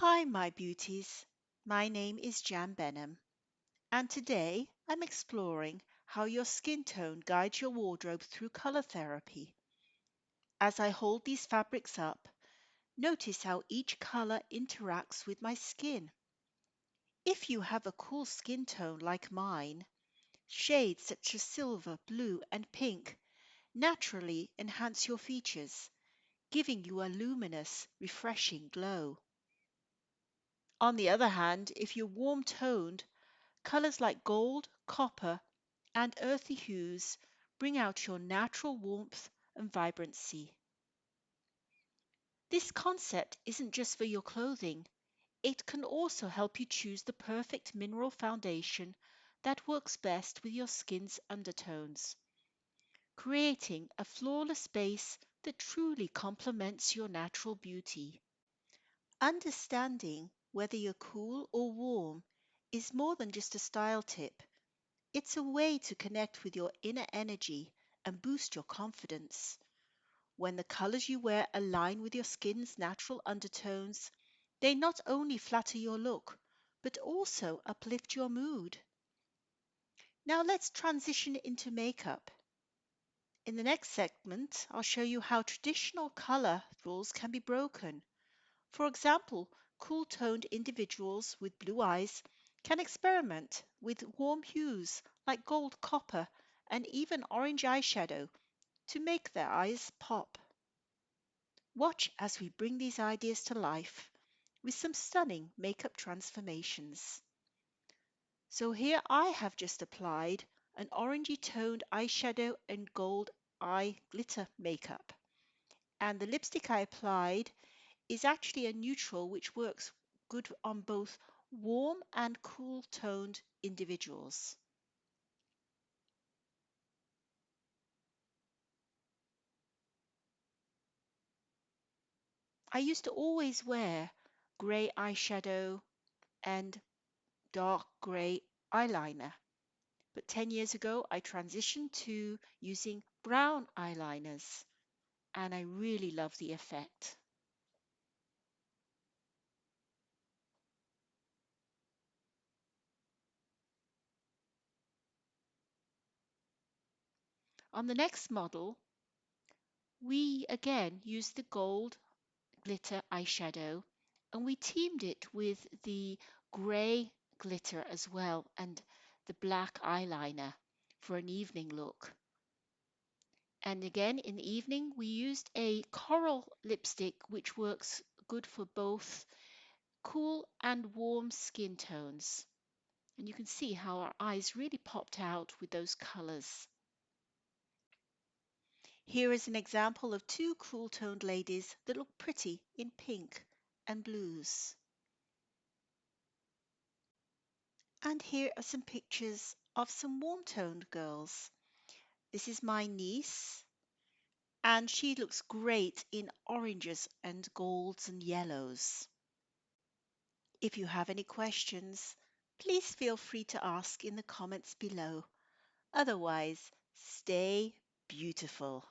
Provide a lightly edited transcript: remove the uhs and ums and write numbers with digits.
Hi, my beauties. My name is Jan Benham, and today I'm exploring how your skin tone guides your wardrobe through color therapy. As I hold these fabrics up, notice how each color interacts with my skin. If you have a cool skin tone like mine, shades such as silver, blue, and pink naturally enhance your features, giving you a luminous, refreshing glow. On the other hand, if you're warm-toned, colors like gold, copper, and earthy hues bring out your natural warmth and vibrancy. This concept isn't just for your clothing, it can also help you choose the perfect mineral foundation that works best with your skin's undertones, creating a flawless base that truly complements your natural beauty. Understanding whether you're cool or warm is more than just a style tip. It's a way to connect with your inner energy and boost your confidence. When the colors you wear align with your skin's natural undertones, they not only flatter your look, but also uplift your mood. Now let's transition into makeup. In the next segment, I'll show you how traditional color rules can be broken. For example, cool-toned individuals with blue eyes can experiment with warm hues like gold, copper, and even orange eyeshadow to make their eyes pop. Watch as we bring these ideas to life with some stunning makeup transformations. So here I have just applied an orangey toned eyeshadow and gold eye glitter makeup. And the lipstick I applied is actually a neutral which works good on both warm and cool toned individuals. I used to always wear grey eyeshadow and dark grey eyeliner, but 10 years ago I transitioned to using brown eyeliners and I really love the effect. On the next model, we again used the gold glitter eyeshadow and we teamed it with the grey glitter as well and the black eyeliner for an evening look. And again in the evening we used a coral lipstick which works good for both cool and warm skin tones. And you can see how our eyes really popped out with those colors. Here is an example of two cool-toned ladies that look pretty in pink and blues. And here are some pictures of some warm-toned girls. This is my niece, and she looks great in oranges and golds and yellows. If you have any questions, please feel free to ask in the comments below. Otherwise, stay beautiful.